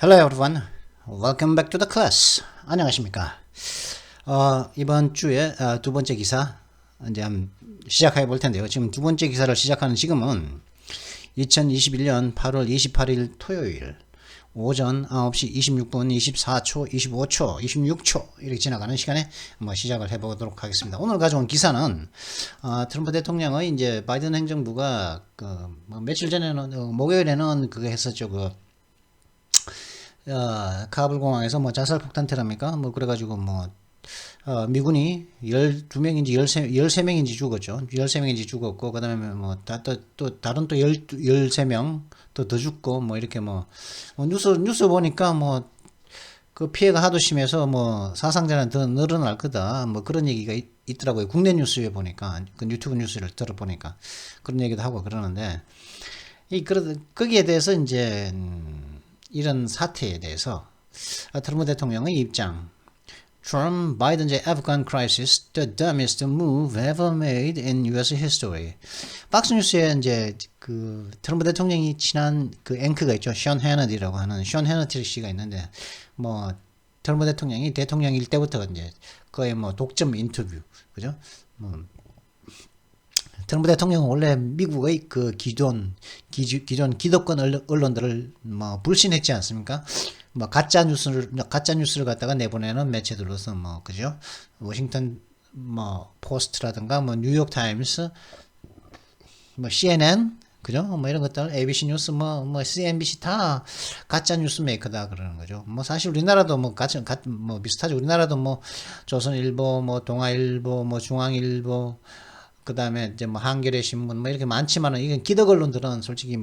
Hello everyone. Welcome back to the class. 안녕하십니까. 이번 주에 두 번째 기사 이제 한번 시작해 볼 텐데요. 지금 두 번째 기사를 시작하는 지금은 2021년 8월 28일 토요일 오전 9시 26분, 24초, 25초, 26초 이렇게 지나가는 시간에 한번 시작을 해보도록 하겠습니다. 오늘 가져온 기사는 트럼프 대통령의 이제 바이든 행정부가 며칠 전에는 목요일에는 그거 했었죠. 카불 공항에서 뭐 자살 폭탄 테러입니까? 뭐 그래가지고 미군이 12명인지 13명인지 죽었죠. 13명인지 죽었고, 그 다음에 또 다른 또 13명 더 죽고, 이렇게 뉴스 보니까 그 피해가 하도 심해서 사상자는 더 늘어날 거다. 그런 얘기가 있더라고요. 국내 뉴스에 보니까, 그 유튜브 뉴스를 들어보니까 그런 얘기도 하고 그러는데, 거기에 대해서 이제, 이런 사태에 대해서 트럼프 대통령의 입장. Trump, Biden's Afghan crisis, the dumbest move ever made in U.S. history. 박스뉴스에 이제 그 트럼프 대통령이 친한 그 앵커가 있죠. 션 해너디라고 하는 션 해너디 씨가 있는데, 트럼프 대통령이 대통령일 때부터 이제 거의 독점 인터뷰, 그죠? 트럼프 대통령은 원래 미국의 그 기존 기득권 언론들을 불신했지 않습니까? 가짜 뉴스를 갖다가 내보내는 매체들로서 그죠? 워싱턴 포스트라든가 뉴욕 타임스, CNN, 그죠? 이런 것들, ABC 뉴스, CNBC 다 가짜 뉴스 메이커다 그러는 거죠. 사실 우리나라도 비슷하죠. 우리나라도 조선일보, 동아일보, 중앙일보, 그 다음에 이제 한겨레 신문 이렇게 많지만은, 이건 기득 언론들은 솔직히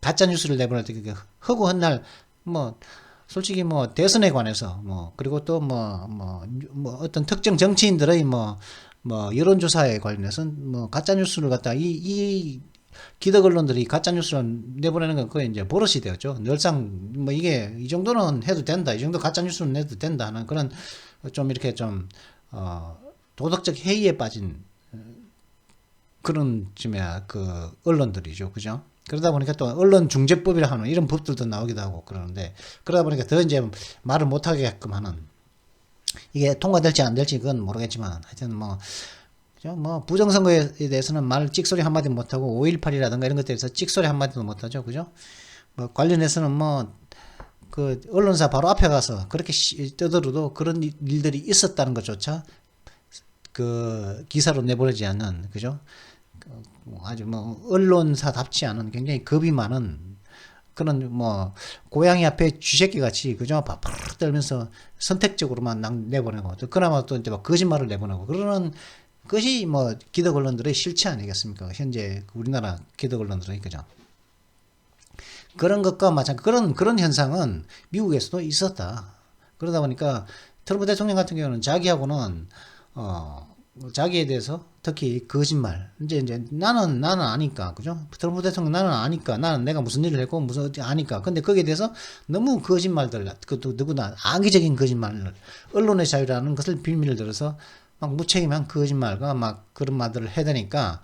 가짜 뉴스를 내보낼 때 허구한 날 솔직히 대선에 관해서 그리고 또 어떤 특정 정치인들의 여론조사에 관련해서 가짜 뉴스를 갖다 이 기득 언론들이 가짜 뉴스를 내보내는 건 거의 이제 버릇이 되었죠. 늘상 이게 이 정도는 해도 된다, 이 정도 가짜 뉴스는 내도 된다 하는 그런 좀 이렇게 좀 도덕적 해이에 빠진 그런 그 언론들이죠, 그죠? 그러다 보니까 또 언론중재법이라 하는 이런 법들도 나오기도 하고 그러는데, 그러다 보니까 더 이제 말을 못하게끔 하는, 이게 통과될지 안 될지 그건 모르겠지만 하여튼 그죠? 부정선거에 대해서는 말 찍소리 한마디 못하고 5.18이라든가 이런 것들에 대해서 찍소리 한마디도 못하죠, 그죠? 관련해서는 그 언론사 바로 앞에 가서 그렇게 떠들어도 그런 일들이 있었다는 것조차 그 기사로 내보내지 않는, 그죠? 아주 언론사답지 않은 굉장히 겁이 많은 그런 고양이 앞에 쥐새끼 같이, 그죠? 바바르 떨면서 선택적으로만 내보내고, 또 그나마 또 이제 거짓말을 내보내고 그러는 것이 기득 언론들의 실체 아니겠습니까? 현재 우리나라 기득 언론들의, 그죠? 그런 것과 마찬가지, 그런 현상은 미국에서도 있었다. 그러다 보니까 트럼프 대통령 같은 경우는 자기하고는 자기에 대해서 특히 거짓말, 이제 나는 아니까, 그죠? 트럼프 대통령 나는 아니까, 나는 내가 무슨 일을 했고 무슨 아니까. 근데 거기에 대해서 너무 거짓말들, 그것도 누구나 악의적인 거짓말을, 언론의 자유라는 것을 빌미를 들어서 무책임한 거짓말과 그런 말들을 해대니까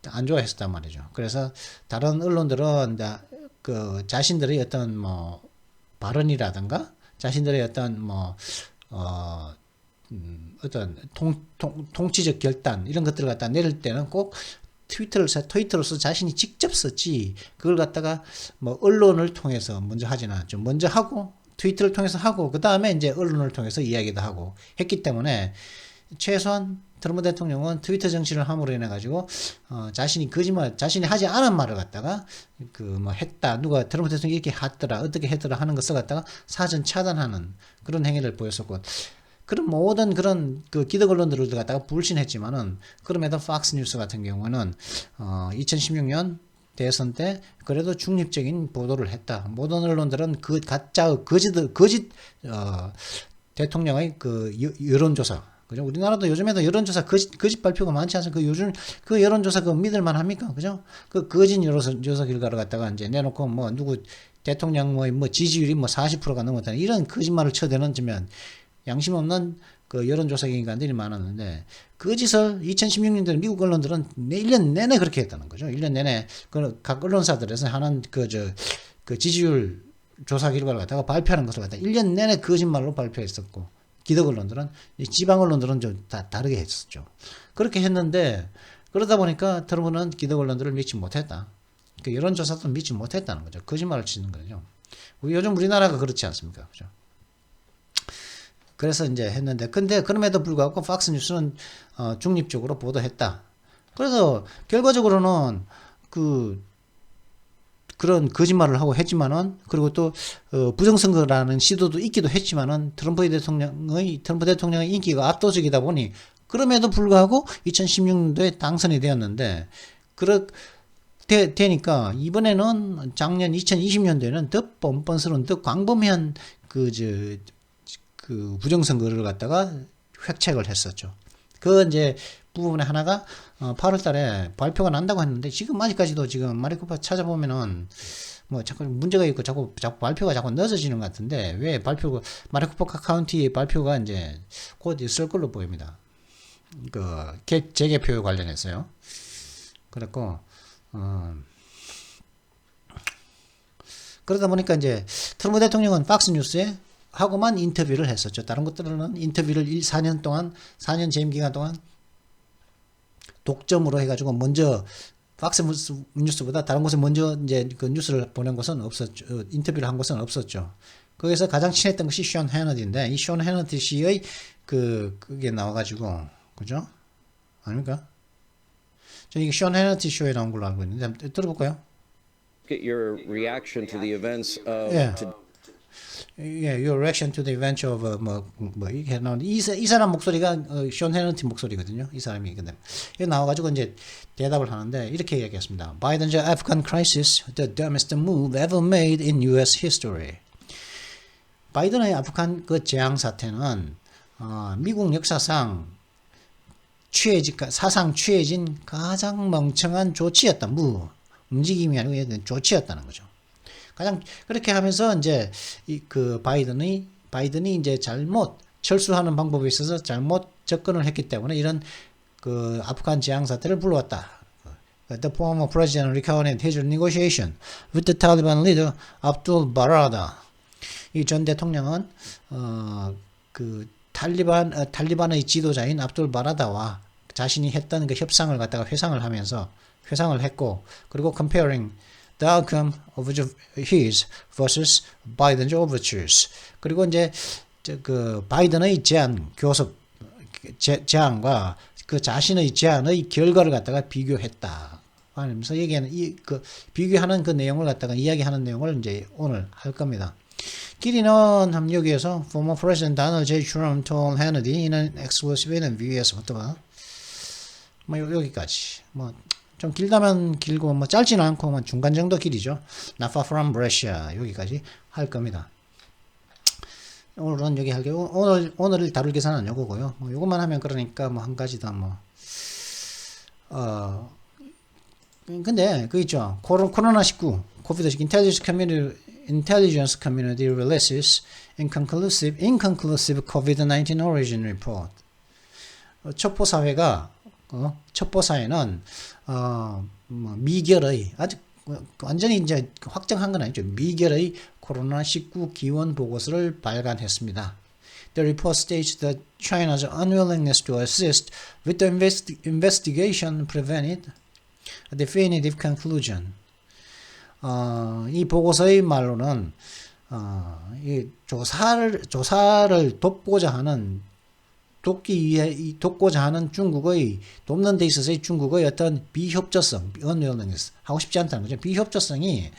안 좋아했었단 말이죠. 그래서 다른 언론들은 그 자신들의 어떤 발언이라든가 자신들의 어떤 어떤 통치적 결단 이런 것들을 갖다 내릴 때는 꼭 트위터로서 자신이 직접 썼지, 그걸 갖다가 언론을 통해서 먼저 하지는 않죠. 먼저 하고 트위터를 통해서 하고 그 다음에 이제 언론을 통해서 이야기도 하고 했기 때문에, 최소한 트럼프 대통령은 트위터 정치를 함으로 인해 가지고 자신이 하지 않은 말을 갖다가 했다, 누가 트럼프 대통령이 이렇게 했더라, 어떻게 했더라 하는 것을 갖다가 사전 차단하는 그런 행위를 보였었고, 그런 모든 그런 그 기득 언론들을 갖다가 불신했지만은, 그럼에도 팍스뉴스 같은 경우는 2016년 대선 때 그래도 중립적인 보도를 했다. 모든 언론들은 그 가짜 거짓 대통령의 그 여론조사, 그죠? 우리나라도 요즘에도 여론조사 거짓 발표가 많지 않습니까? 요즘 그 여론조사 믿을만 합니까? 그죠? 그 거짓 여론조사 결과를 갖다가 이제 내놓고 누구 대통령 지지율이 40%가 넘었다, 이런 거짓말을 쳐대는지면 양심 없는 그 여론조사 기관들이 많았는데, 그 짓을 2016년도에 미국 언론들은 1년 내내 그렇게 했다는 거죠. 1년 내내 각 언론사들에서 하는 그 지지율 조사 결과를 갖다가 발표하는 것을 갖다가 1년 내내 거짓말로 발표했었고, 기득 언론들은, 지방 언론들은 좀 다르게 했었죠. 그렇게 했는데, 그러다 보니까 트럼프는 기득 언론들을 믿지 못했다. 그러니까 여론조사도 믿지 못했다는 거죠. 거짓말을 치는 거죠. 요즘 우리나라가 그렇지 않습니까? 그죠? 그래서 이제 했는데, 근데 그럼에도 불구하고 팍스뉴스는 중립적으로 보도했다. 그래서 결과적으로는 그런 거짓말을 하고 했지만은, 그리고 또 부정선거라는 시도도 있기도 했지만은 트럼프 대통령의 인기가 압도적이다 보니, 그럼에도 불구하고 2016년도에 당선이 되었는데, 되니까 이번에는 작년 2020년도에는 더 뻔뻔스러운, 더 광범위한 그 부정선거를 갖다가 획책을 했었죠. 그 이제 부분의 하나가 8월 달에 발표가 난다고 했는데, 지금 아직까지도 지금 마리코파 찾아보면은 뭐 자꾸 문제가 있고 자꾸 발표가 자꾸 늦어지는 것 같은데, 왜 마리코파 카운티 발표가 이제 곧 있을 걸로 보입니다. 재개표 관련해서요. 그랬고, 그러다 보니까 이제 트럼프 대통령은 팍스뉴스에 하고만 인터뷰를 했었죠. 다른 것들은 인터뷰를 4년 재임 기간 동안 독점으로 해가지고 먼저 팍스뉴스보다 다른 곳에 먼저 이제 그 뉴스를 보낸 것은 없었죠. 인터뷰를 한 것은 없었죠. 거기서 가장 친했던 것이 션 해너디인데, 이 션 해너디 씨의 그게 나와가지고, 그죠? 아닙니까? 저 이게 션 해너디 쇼에 나온 걸로 알고 있는데, 한번 들어볼까요? Get your reaction to the events of your reaction to the event of 이게 나오는데, 이 사람 목소리가 션 해너티 목소리거든요. 이 사람이. 근데 이게 나와가지고 이제 대답을 하는데 이렇게 얘기했습니다. Biden's Afghan crisis, the dumbest move ever made in U.S. history. 바이든의 아프간 그 재앙 사태는 미국 역사상 사상 취해진 가장 멍청한 조치였다. 움직임이 아니고 조치였다는 거죠. 가장 그렇게 하면서 이제 바이든이 이제 잘못 철수하는 방법에 있어서 잘못 접근을 했기 때문에 이런 그 아프간 재앙 사태를 불러왔다. The former president recounted his negotiation with the Taliban leader Abdul Baradar. 이 전 대통령은 그 탈리반의 지도자인 압둘 바라다와 자신이 했던 그 협상을 갖다가 회상을 했고, 그리고 comparing the outcome of his versus Biden's overtures. 그리고 이제 그 바이든의 제안과 그 자신의 제안의 결과를 갖다가 비교했다. 하면서 얘기하는 비교하는 그 내용을 갖다가 이야기하는 내용을 이제 오늘 할 겁니다. 길이는 여기에서 former President Donald J. Trump told Hannity in an exclusive interview에서 여기까지. 좀 길다면 길고 짧지는 않고 중간 정도 길이죠. Not far from Russia 여기까지 할 겁니다. 오늘은 여기 할게요. 오늘 다룰 계산은 요거고요. 요것만 하면 그러니까 한 가지 더 근데 그 있죠. 코로나19 COVID-19 Intelligence Community releases inconclusive COVID-19 origin report. 첩보사회가 첩보사회는 미결의 아직 완전히 이제 확정한 건 아니죠. 미결의 코로나19 기원 보고서를 발간했습니다. The report states that China's unwillingness to assist with the investigation prevented a definitive conclusion. 이 보고서의 말로는 이 조사를 돕고자 하는 돕는 데 있어서의 중국의 어떤 비협조성, unwillingness, 하고 싶지 않다는 거죠. 비협조성이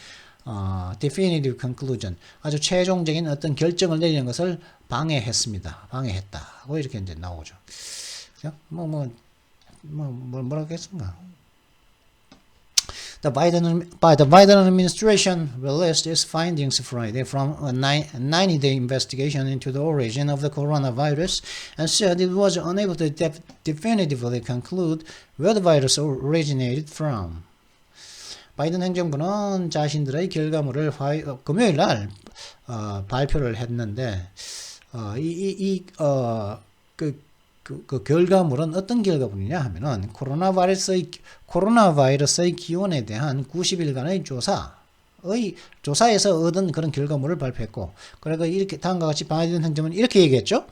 definitive conclusion, 아주 최종적인 어떤 결정을 내리는 것을 방해했다고 이렇게 이제 나오죠. 뭐라고 했습니까? The Biden administration released its findings Friday from a 90-day investigation into the origin of the coronavirus and said it was unable to definitively conclude where the virus originated from. 바이든 행정부는 자신들의 결과물을 금요일 날 발표를 했는데 그 결과물은 어떤 결과물이냐 하면은 코로나 바이러스의 기원에 대한 90일간의 조사, 조사에서 얻은 그런 결과물을 발표했고, 그리고 이렇게 다음과 같이 바이든 행정부는 이렇게 얘기했죠.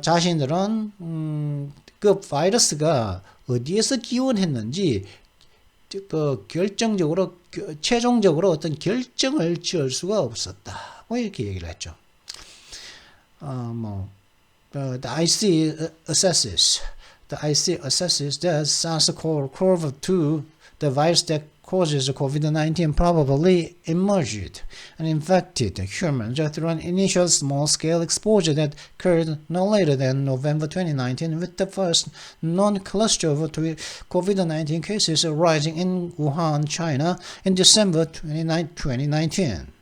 자신들은 그 바이러스가 어디에서 기원했는지 결정적으로 최종적으로 어떤 결정을 지을 수가 없었다. 뭐 이렇게 얘기를 했죠. The IC assesses that SARS-CoV-2, the virus that causes COVID-19, probably emerged and infected humans through an initial small-scale exposure that occurred no later than November 2019, with the first known cluster of COVID-19 cases arising in Wuhan, China, in December 2019.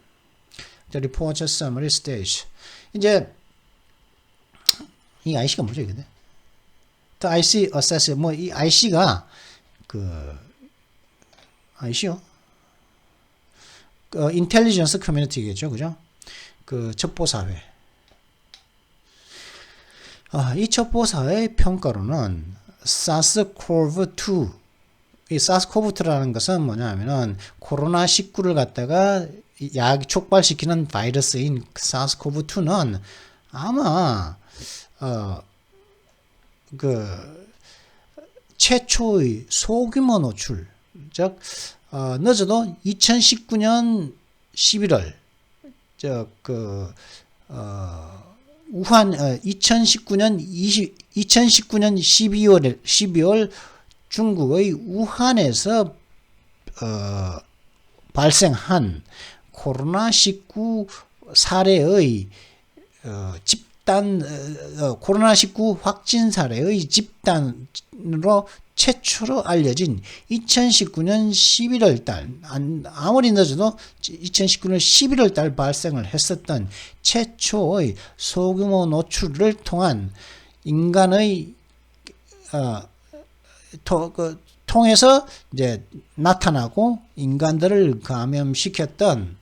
The report's summary states. 이제 이 IC가 뭐죠, 이게? The IC assess, 이 IC가 IC요? 인텔리전스 커뮤니티겠죠, 그죠? 첩보사회. 이 첩보사회의 평가로는 SARS-CoV-2, 이 SARS-CoV-2라는 것은 뭐냐면은 코로나19를 갖다가 촉발시키는 바이러스인 SARS-CoV-2는 아마 최초의 소규모 노출, 즉 늦어도 2019년 11월 우한 2019년 12월 중국의 우한에서 발생한 코로나19 사례의 코로나19 확진 사례의 집단으로 최초로 알려진 2019년 11월 달, 아무리 늦어도 2019년 11월 달 발생을 했었던 최초의 소규모 노출을 통한 인간의 통해서 이제 나타나고 인간들을 감염시켰던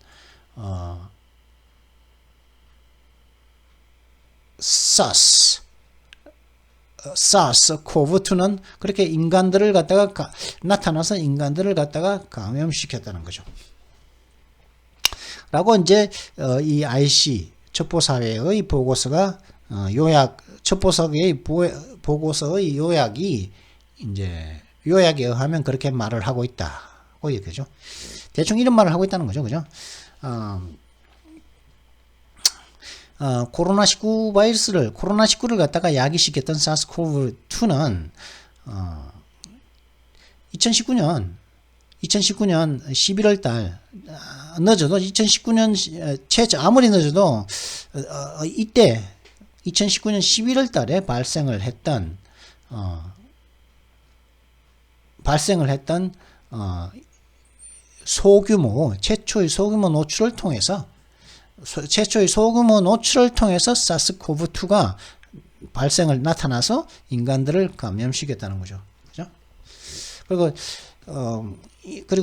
SARS-CoV-2는 그렇게 인간들을 갖다가 나타나서 인간들을 갖다가 감염시켰다는 거죠. 라고 이제 이 IC 첩보사회의 보고서가 첩보사회의 보고서의 요약이 이제 요약에 의하면 그렇게 말을 하고 있다고 얘기죠. 대충 이런 말을 하고 있다는 거죠, 그죠? 코로나19를 갖다가 야기시켰던 SARS-CoV-2는 2019년 11월 달 늦어도 2019년 아무리 늦어도 이때 2019년 11월 달에 발생을 했던 최초의 소규모 노출을 통해서 SARS-CoV-2가 나타나서 인간들을 감염시켰다는 거죠. 그죠? 그리고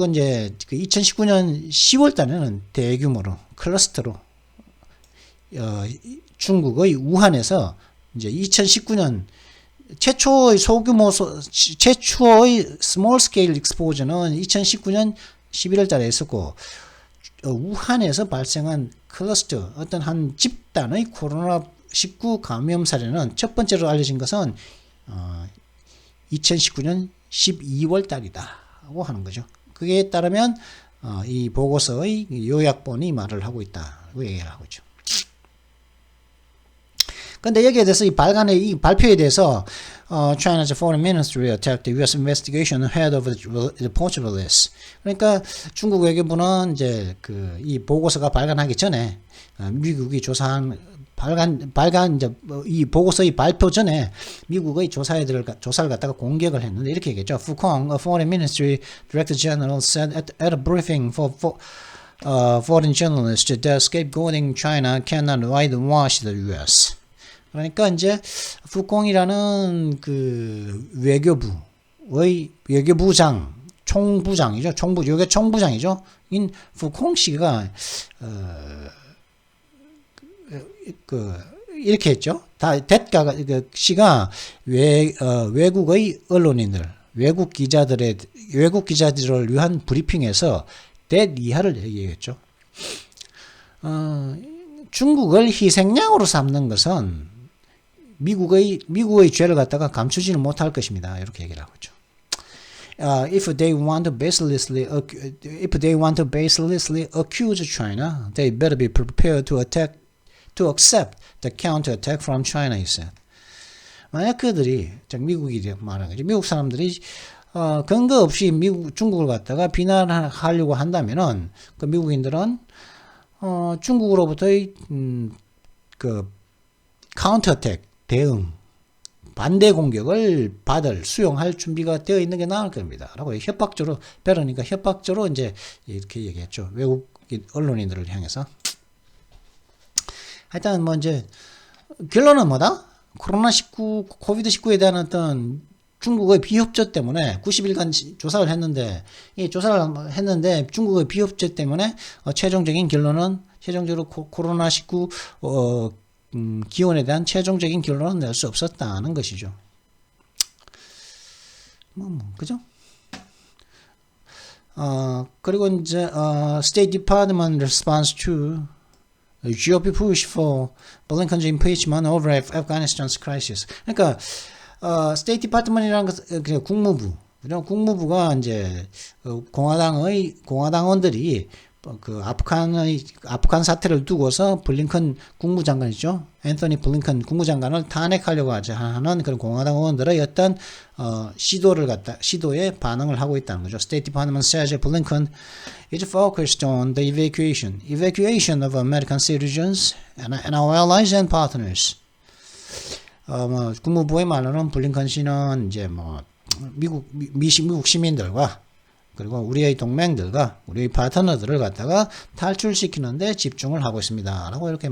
이제 2019년 10월 달에는 대규모로 클러스터로 중국의 우한에서 이제 2019년 최초의 스몰 스케일 익스포저는 2019년 11월 달에 있었고, 우한에서 발생한 클러스터, 어떤 한 집단의 코로나19 감염 사례는 첫 번째로 알려진 것은 2019년 12월 달이다고 하는 거죠. 그에 따르면 이 보고서의 요약본이 말을 하고 있다고 얘기를 하고 있죠. 근데 여기에 대해서 이 발표에 대해서 China's Foreign Ministry attacked the U.S. investigation ahead of the report release. 그러니까 중국 외교부는 이제 이 보고서가 발간하기 전에 미국이 조사한 이제 이 보고서의 발표 전에 미국의 조사를 갖다가 공격을 했는데 이렇게 얘기했죠. Fu Kong, a Foreign Ministry Director General, said at a briefing for foreign journalists that scapegoating China cannot whitewash the U.S. 그러니까 이제 푸콩이라는 외교부장 총부장이죠. 요게 총부장이죠. 인 푸콩 씨가 이렇게 했죠. 대가가 씨가 외국의 언론인들, 외국 기자들을 위한 브리핑에서 that 이하를 얘기했죠. 중국을 희생양으로 삼는 것은 미국의 죄를 갖다가 감추지는 못할 것입니다. 이렇게 얘기를 하고 있죠. If they want to baselessly accuse China, they better be prepared to accept the counterattack from China, he said. 만약 그들이, 미국이 말하는 거죠. 미국 사람들이 근거 없이 중국을 갖다가 비난하려고 한다면은 그 미국인들은 중국으로부터의 그 카운터어택 대응 반대 공격을 수용할 준비가 되어 있는 게 나을 겁니다. 라고 협박적으로 베러니까 협박적으로 이제 이렇게 얘기했죠. 외국 언론인들을 향해서. 하여튼 뭐 이제 결론은 뭐다? 코비드19에 대한 어떤 중국의 비협조 때문에 90일간 조사를 했는데 중국의 비협조 때문에 최종적으로 코로나19 기원에 대한 최종적인 결론은 낼 수 없었다는 것이죠. 그죠? 그리고 이제 State Department response to GOP push for Blinken's impeachment over Afghanistan's crisis. 그러니까 State Department이라는 것은 국무부가 이제 공화당원들이 그 아프간 사태를 두고서 블링컨 국무장관이죠. 앤서니 블링컨 국무장관을 탄핵하려고 하는 그런 공화당 의원들의 어떤 시도에 반응을 하고 있다는 거죠. State Department says Blinken is focused on the evacuation of American citizens and our allies and partners. 국무부의 말로는 블링컨 씨는 이제 미국 시민들과 그리고 우리의 동맹들과 우리의 파트너들을 갖다가 탈출시키는데 집중을 하고 있습니다. 라고 이렇게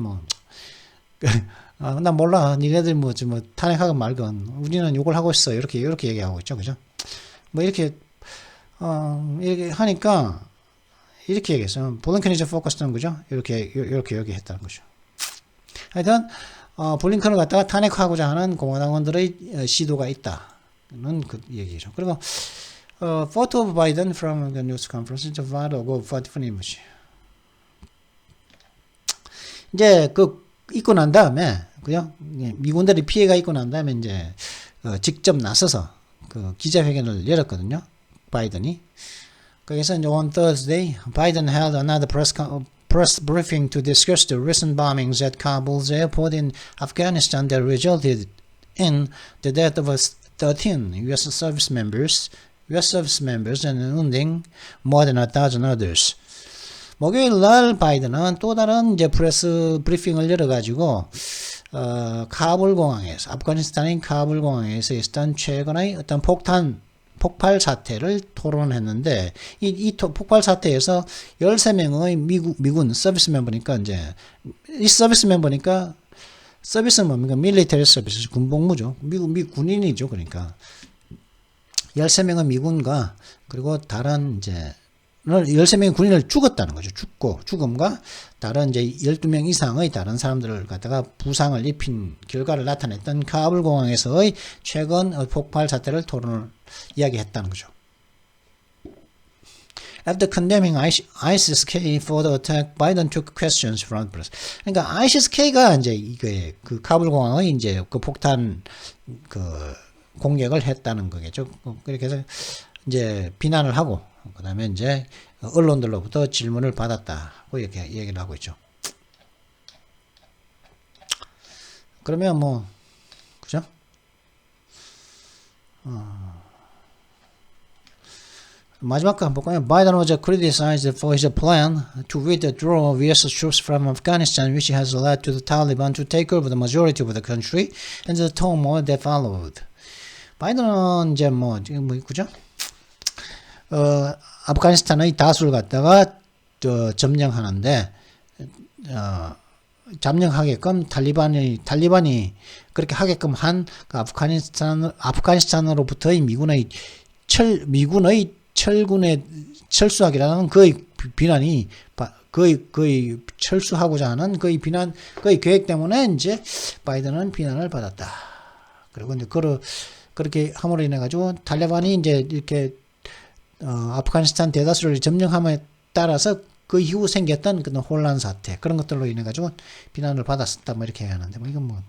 난 몰라. 니네들 탄핵하건 말건 우리는 욕을 하고 있어. 이렇게 얘기하고 있죠. 그죠? 이렇게 하니까 이렇게 얘기했어요. 블링컨이 이제 포커스는 거죠. 이렇게 얘기했다는 거죠. 하여튼, 블링컨을 갖다가 탄핵하고자 하는 공화당원들의 시도가 있다는 그 얘기죠. 그리고 photo of Biden from the news conference. 이제 바로 파티프니 뭐지? 이제 있고 난 다음에 그죠? 미군들이 피해가 있고 난 다음에 이제 직접 나서서 기자회견을 열었거든요. 바이든이. 그래서 이제 on Thursday, Biden held another press briefing to discuss the recent bombings at Kabul's airport in Afghanistan that resulted in the death of 13 U.S. service members and wounding more than 1,000 others. 목요일 날 바이든은 또 다른 이제 프레스 브리핑을 열어가지고 아프가니스탄인 카불 공항에서 있었던 최근의 어떤 폭발 사태를 토론했는데 이 폭발 사태에서 13명의 미군 서비스 멤버니까 서비스는 뭡니까? 밀리터리 서비스, 군복무죠. 미국 군인이죠. 그러니까 13명의 미군과 그리고 다른 이제 13명의 군인을 죽었다는 거죠. 죽음과 다른 이제 12명 이상의 다른 사람들을 갖다가 부상을 입힌 결과를 나타냈던 카불 공항에서의 최근 폭발 사태를 이야기했다는 거죠. After condemning ISIS-K for the attack, Biden took questions from the press. 그러니까 ISIS-K가 이제 그 카불 공항의 이제 그 폭탄 공격을 했다는 거겠죠. 그렇게 해서 이제 비난을 하고 그다음에 이제 언론들로부터 질문을 받았다고 이렇게 얘기를 하고 있죠. 그러면 그죠? 마지막 거 한번 볼까요? Biden was criticized for his plan to withdraw US troops from Afghanistan, which has led to the Taliban to take over the majority of the country and the turmoil that followed. 바이든은 이제 그죠? 아프가니스탄의 다수를 갖다가 점령하는데 점령하게끔 탈리반이 그렇게 하게끔 한 아프가니스탄으로부터의 미군의 철수하기라는 그의 비난이 그의 철수하고자 하는 그의 계획 때문에 이제 바이든은 비난을 받았다. 그리고 이제 그렇게 함으로 인해 가지고 탈리반이 이제 이렇게 아프가니스탄 대다수를 점령함에 따라서 그 이후 생겼던 그런 혼란 사태 그런 것들로 인해 가지고 비난을 받았었다 뭐 이렇게 하는데 뭐 이건 뭐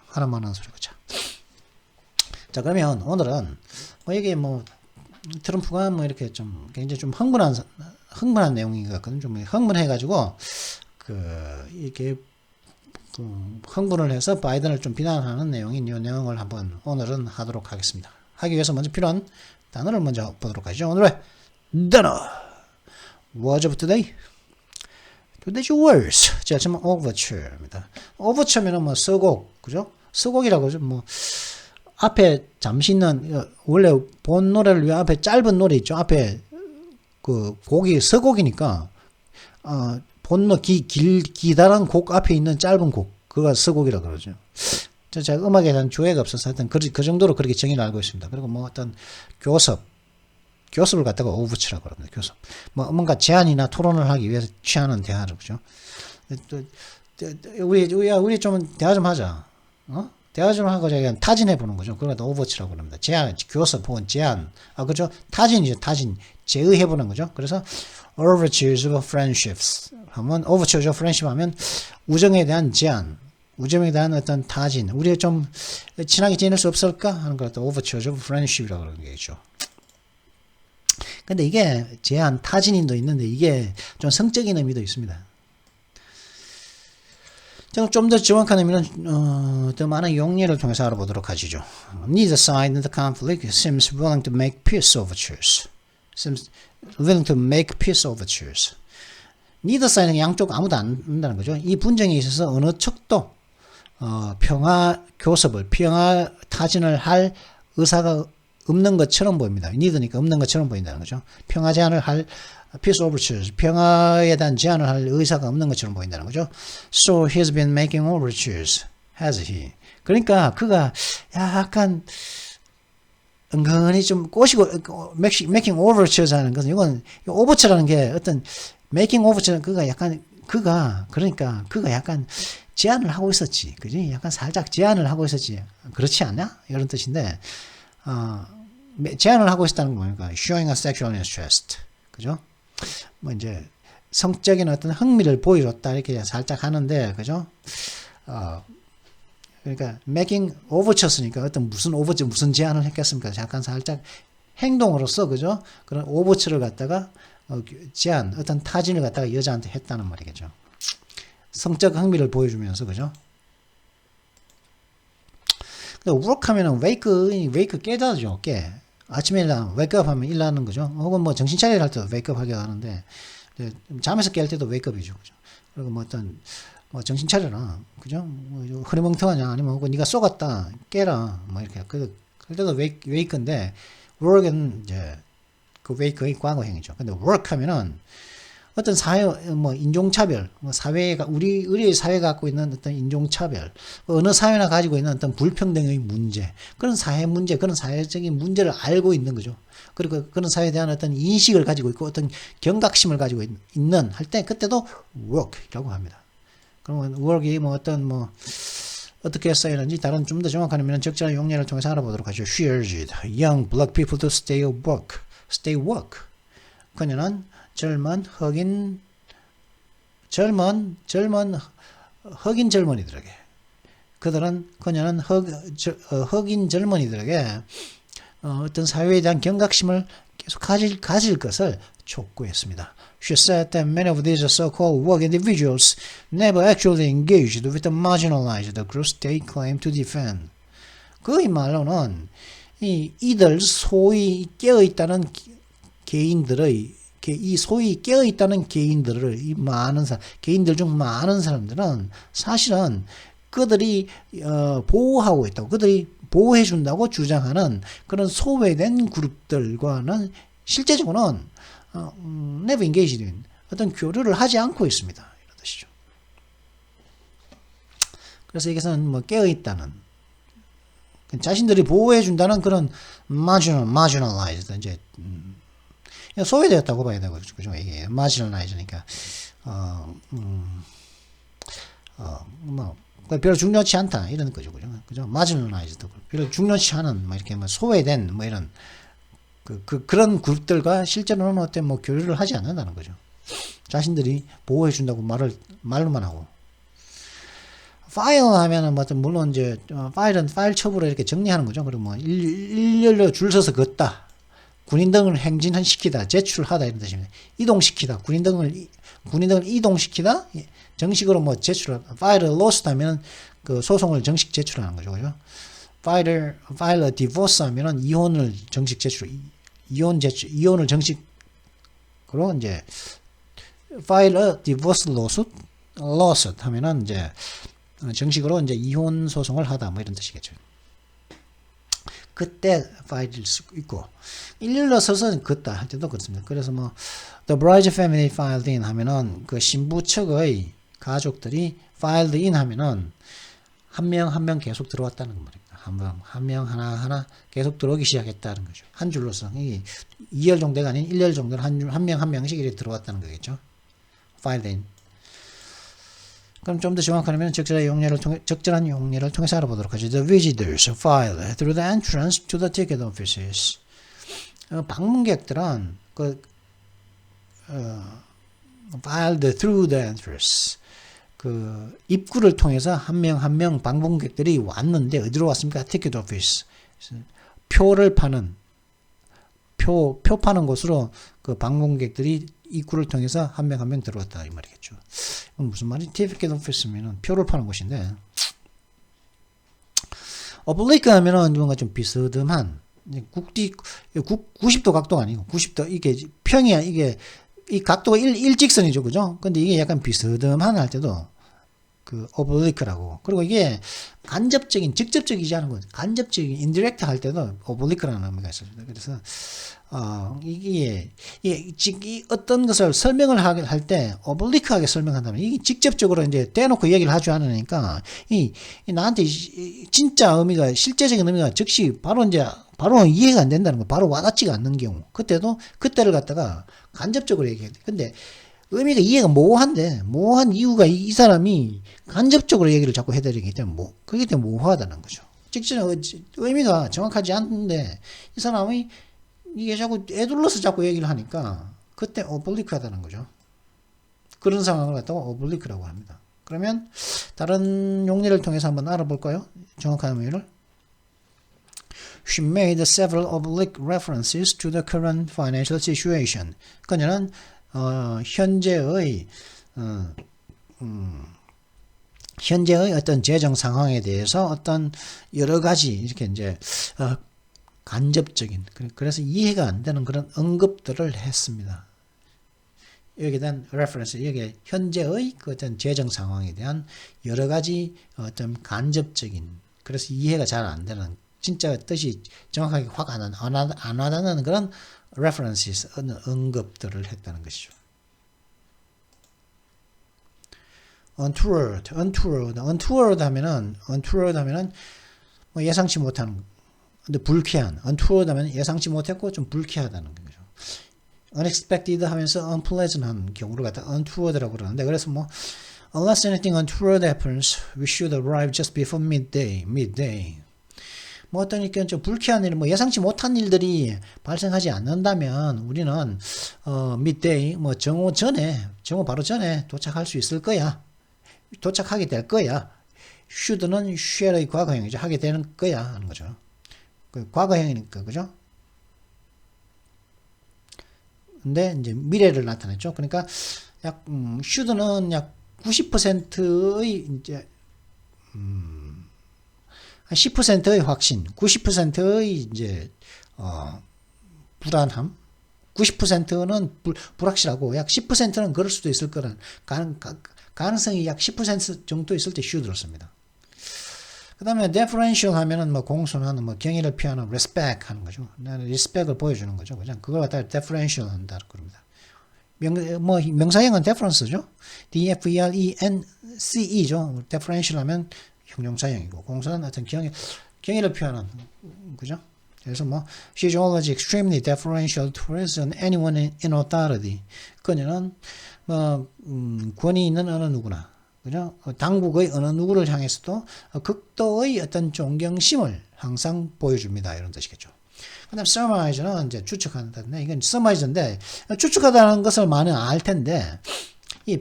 하나만한 소리고 자 그러면 오늘은 뭐 이게 뭐 트럼프가 뭐 이렇게 좀 굉장히 좀 흥분한 내용인 것 같거든요. 좀 흥분해 가지고 이게 흥분을 해서 바이든을 좀 비난하는 내용인 이 내용을 한번 오늘은 하도록 하겠습니다. 하기 위해서 먼저 필요한 단어를 먼저 보도록 하죠. 오늘의 단어 Word of today. Today's words. 자, 지금 overture입니다. overture면은 뭐 서곡, 그죠? 서곡이라고 하죠. 뭐 앞에 잠시 있는 원래 본 노래를 위해 앞에 짧은 노래 있죠. 앞에 그 곡이 서곡이니까 기다란 곡 앞에 있는 짧은 곡 그거가 서곡이라고 그러죠. 제가 음악에 대한 조예가 없어서 하여튼 그 정도로 그렇게 정의를 알고 있습니다. 그리고 뭐 어떤 교습을 갖다가 오브치라고 합니다. 교습. 뭐 뭔가 제안이나 토론을 하기 위해서 취하는 대화를 그죠. 우리 좀 대화 좀 하자. 대화 좀 하고 제가 타진해 보는 거죠. 그걸 오버치라고 합니다. 제안, 교섭 혹은 제안. 그죠? 타진이죠. 타진. 제의해 보는 거죠. 그래서 overtures of friendships 하면 overtures of friendship 하면 우정에 대한 제안, 우정에 대한 어떤 타진. 우리가 좀 친하게 지낼 수 없을까 하는 걸 또 overtures of friendship이라고 하는 게죠. 근데 이게 제한, 타진인도 있는데 이게 좀 성적인 의미도 있습니다. 좀 더 정확한 의미는 더 많은 용례를 통해서 알아보도록 하시죠. Neither side in the conflict seems willing to make peace overtures. Neither side는 양쪽 아무도 안 한다는 거죠. 이 분쟁에 있어서 어느 측도 평화 교섭을, 평화 타진을 할 의사가 없는 것처럼 보입니다. neither니까 없는 것처럼 보인다는 거죠. 평화 제안을 할 peace overtures, 평화에 대한 제안을 할 의사가 없는 것처럼 보인다는 거죠. So he's been making overtures, has he? 그러니까 그가 약간 은근히 좀 꼬시고 making overtures 하는 것은 이건 overture라는 게 어떤 making overture는 그가 약간 제안을 하고 있었지, 그지? 약간 살짝 제안을 하고 있었지, 그렇지 않냐? 이런 뜻인데 제안을 하고 있었다는 건 뭡니까? Showing a sexual interest, 그죠? 뭐 이제 성적인 어떤 흥미를 보여줬다 이렇게 살짝 하는데, 그죠? 그러니까 making overtures니까 어떤 무슨 제안을 했겠습니까? 약간 살짝 행동으로서, 그죠? 그런 overture를 갖다가 제안, 어떤 타진을 갖다가 여자한테 했다는 말이겠죠. 성적 흥미를 보여주면서, 그죠? 근데 work하면은 wake 깨자죠, 깨. 아침에 wake up 하면 일어나는 거죠. 혹은 뭐 정신 차리를 할 때도 wake up 하기도 하는데, 잠에서 깰 때도 wake up이죠, 그죠? 그리고 뭐 어떤 정신 차려라, 그죠? 뭐 흐리멍텅하냐, 아니면 혹은 네가 쏘갔다, 깨라, 뭐 이렇게. 그럴 때도 wake인데, work은 이제 그 wake의 과거형이죠. 근데 work하면은 어떤 사회, 뭐 인종차별, 뭐 사회가 우리의 사회가 갖고 있는 어떤 인종차별, 어느 사회나 가지고 있는 어떤 불평등의 문제, 그런 사회 문제, 그런 사회적인 문제를 알고 있는 거죠. 그리고 그런 사회에 대한 어떤 인식을 가지고 있고 어떤 경각심을 가지고 있는 할 때 그때도 work이라고 합니다. 그러면 work이 뭐 어떻게 쓰이는지 다른 좀 더 정확한 의미는 적절한 용례를 통해서 알아보도록 하죠. She urged young black people to stay work. 그녀는 젊은 흑인 젊은이들에게, 그녀는 흑인 젊은이들에게 어떤 사회에 대한 경각심을 계속 가질 것을 촉구했습니다. She said that many of these so-called woke individuals never actually engaged with the marginalized groups they claim to defend. 그 말로는 이들 소위 깨어있다는 개인들의 이 소위 깨어있다는 개인들 중 많은 사람들은 사실은 그들이 보호하고 있다고, 그들이 보호해준다고 주장하는 그런 소외된 그룹들과는 실제적으로는 never engaged in 어떤 교류를 하지 않고 있습니다. 이런 뜻이죠. 그래서 여기서는 뭐 깨어있다는, 자신들이 보호해준다는 그런 marginalized, 이제 소외되었다고 봐야 되고, 그죠? 이게 marginalized니까 별로 중요치 않다 이런 거죠, 그죠? marginalized 별로 중요치 않은 뭐 이렇게 뭐 소외된 뭐 이런 그런 그룹들과 실제로는 어떤 뭐 교류를 하지 않는다는 거죠. 자신들이 보호해 준다고 말로만 하고. 파일 하면은 뭐 물론 이제 파일은 파일 첩으로 이렇게 정리하는 거죠. 그리고 뭐 일렬로 줄 서서 걷다, 군인 등을 행진시키다, 제출하다 이런 뜻입니다. 이동시키다, 군인 등을 이동시키다, 정식으로 뭐 제출하다. 파일을 lost 하면 그 소송을 정식 제출하는 거죠, 그죠? 파일 divorce 하면은 이혼을 정식 제출, 이혼을 정식으로 이제 파일 divorce lawsuit 하면은 이제 정식으로 이제 이혼 소송을 하다 뭐 이런 뜻이겠죠. 그때 파일일 수 있고 일렬로 서서 걷다 할 때도 그렇습니다. 그래서 뭐 the bride's family filed in 하면은 그 신부 측의 가족들이 filed in 하면은 한 명 한 명 계속 들어왔다는 말입니다. 한 명 하나 계속 들어오기 시작했다는 거죠. 한 줄로서 이 2열 정도가 아닌 1열 정도는 한 명 한 명씩 이렇게 들어왔다는 거겠죠. filed in. 그럼 좀 더 정확하면 적절한 용례를 통해서 알아보도록 하죠. The visitors filed through the entrance to the ticket offices. 방문객들은 filed through the entrance. 그 입구를 통해서 한 명 한 명 방문객들이 왔는데 어디로 왔습니까? ticket office. 표를 파는 표 파는 곳으로 그 방문객들이 입구를 통해서 한 명 한 명 들어왔다 이 말이겠죠. 무슨 말이? ticket office면은 표를 파는 곳인데, oblique 하면은 뭔가 좀 비스듬한 90도 각도가 아니고 90도 이게 평이야. 이게 이 각도가 일직선이죠, 그죠? 근데 이게 약간 비스듬한 할 때도 그 oblique라고. 그리고 이게 간접적인, 직접적이지 않은 거, 간접적인 indirect 할 때도 oblique라는 의미가 있습니다. 그래서 이게 어떤 것을 설명을 할 때 oblique하게 설명한다면 이게 직접적으로 이제 대놓고 얘기를 하지 않으니까 나한테 진짜 의미가, 실제적인 의미가 즉시 바로 이해가 안 된다는 거, 바로 와닿지가 않는 경우, 그때를 갖다가 간접적으로 얘기해야 돼. 근데 의미가 이해가 모호한 이유가 이 사람이 간접적으로 얘기를 자꾸 해드리기 때문에 그게 때문에 모호하다는 거죠. 직접 의미가 정확하지 않은데 이 사람이 이게 자꾸 애둘러서 자꾸 얘기를 하니까 그때 오블리크하다는 거죠. 그런 상황을 갖다가 오블리크라고 합니다. 그러면 다른 용례를 통해서 한번 알아볼까요? 정확한 의미를. She made several oblique references to the current financial situation. 그녀는 현재의 어떤 재정 상황에 대해서 어떤 여러 가지 이렇게 이제 간접적인, 그래서 이해가 안 되는 그런 언급들을 했습니다. 여기에 대한 reference, 여기에 현재의 그 어떤 재정 상황에 대한 여러 가지 어떤 간접적인, 그래서 이해가 잘 안 되는, 진짜 뜻이 정확하게 확 안 와닿는 그런 references, 언급들을 했다는 것이죠. untoward 하면은 뭐 예상치 못한, 근데 불쾌한, untoward 하면 예상치 못했고 좀 불쾌하다는 거죠. unexpected 하면서 unpleasant한 경우를 갖다 untoward라고 그러는데, 그래서 뭐 unless anything untoward happens, we should arrive just before midday. 뭐 어떤 이렇게 좀 불쾌한 일, 뭐 예상치 못한 일들이 발생하지 않는다면 우리는 midday, 뭐 정오 바로 전에 도착할 수 있을 거야. 도착하게 될 거야. should는 shall의 과거형이죠. 하게 되는 거야 하는 거죠. 그 과거형이니까, 그죠? 근데 이제 미래를 나타냈죠. 그러니까 should는 약 90%의 이제 한 10%의 확신, 90%의 이제 불안함, 90%는 불확실하고 약 10%는 그럴 수도 있을 거라는 가능성이 약 10% 정도 있을 때 should를 씁니다. 그 다음에 deferential 하면은 뭐 공손한, 뭐 경의를 표하는 respect 하는 거죠. respect을 보여주는 거죠. 그냥 그걸 갖다가 deferential 한다 그럽니다. 명사형은 deference죠. deference죠. deferential 하면 형용사형이고, 공손한 어떤 경의를 표하는, 그죠? 그래서 뭐 she's always extremely deferential towards anyone in authority. 그녀는 뭐 권위 있는 어느 누구나, 그죠? 당국의 어느 누구를 향해서도 극도의 어떤 존경심을 항상 보여줍니다. 이런 뜻이겠죠. 그다음 surmise는 이제 추측한다는데 이건 surmise인데 추측하다는 것을 많이 알 텐데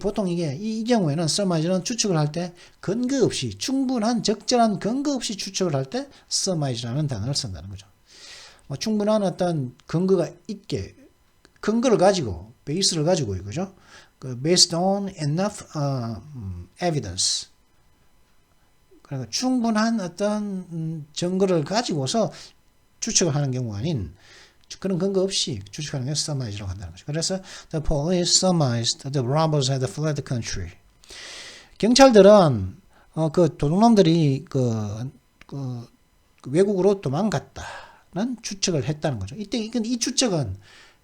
보통 이 경우에는 surmise는 추측을 할 때 근거 없이 충분한 적절한 근거 없이 추측을 할 때 surmise라는 단어를 쓴다는 거죠. 충분한 어떤 근거가 있게 근거를 가지고 베이스를 가지고 그죠? based on enough evidence. 그러니까 충분한 어떤 증거를 가지고서 추측을 하는 경우가 아닌 그런 근거 없이 추측하는 게 surmise라고 한다는 거죠. 그래서 the police surmised the robbers had fled the country. 경찰들은 그 도둑놈들이 외국으로 도망갔다는 추측을 했다는 거죠. 이 추측은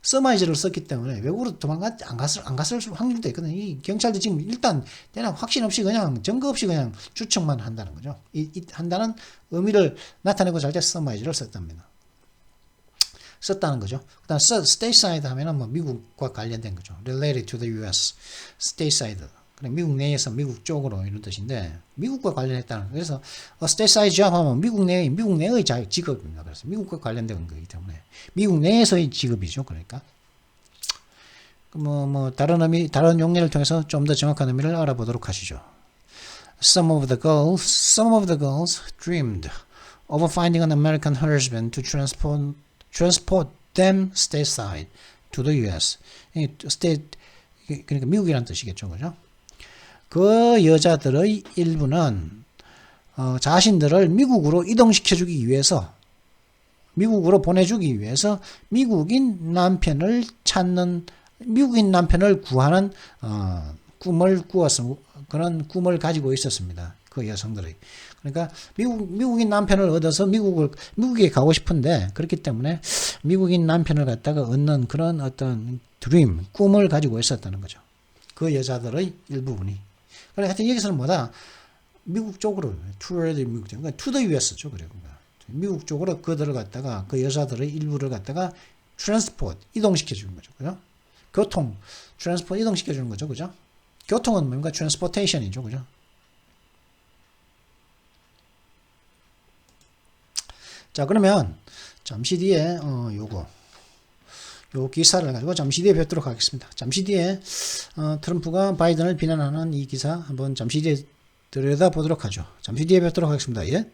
surmise를 썼기 때문에 외국으로 안 갔을 확률도 있거든요. 이 경찰도 지금 일단 그냥 확신 없이 그냥 증거 없이 그냥 추측만 한다는 거죠. 한다는 의미를 나타내고자 할 때 surmise를 썼다는 거죠. 그다음 stateside 하면은 뭐 미국과 관련된 거죠. related to the US. stateside. 미국 내에서 미국 쪽으로 이런 뜻인데 미국과 관련했다는 거예요. 그래서 stateside job 하면 미국 내의 직업입니다. 그래서 미국과 관련된 거기 때문에 미국 내에서의 직업이죠. 그러니까 다른 용례를 통해서 좀 더 정확한 의미를 알아보도록 하시죠. Some of the girls dreamed of finding an American husband to transport them stateside to the US. 그러니까 미국이라는 뜻이겠죠, 그죠? 그 여자들의 일부는 자신들을 미국으로 이동시켜주기 위해서, 미국으로 보내주기 위해서 미국인 남편을 구하는 꿈을 꾸었습니다. 그런 꿈을 가지고 있었습니다. 그 여성들이. 그러니까 미국인 남편을 얻어서 미국에 가고 싶은데 그렇기 때문에 미국인 남편을 갖다가 얻는 그런 어떤 드림, 꿈을 가지고 있었다는 거죠. 그 여자들의 일부분이. 그래 하여튼 여기서는 뭐다? 미국 쪽으로 미국 쪽, 그러니까 to the US죠. 그래. 미국 쪽으로 그들을 갖다가 그 여자들의 일부를 갖다가 transport 이동시켜 주는 거죠. 그죠? 교통 transport 이동시켜 주는 거죠. 그죠? 교통은 뭔가 transportation이죠. 그죠? 자, 그러면 잠시 뒤에 요 기사를 가지고 잠시 뒤에 뵙도록 하겠습니다. 잠시 뒤에 트럼프가 바이든을 비난하는 이 기사 한번 잠시 뒤에 들여다보도록 하죠. 잠시 뒤에 뵙도록 하겠습니다. 예.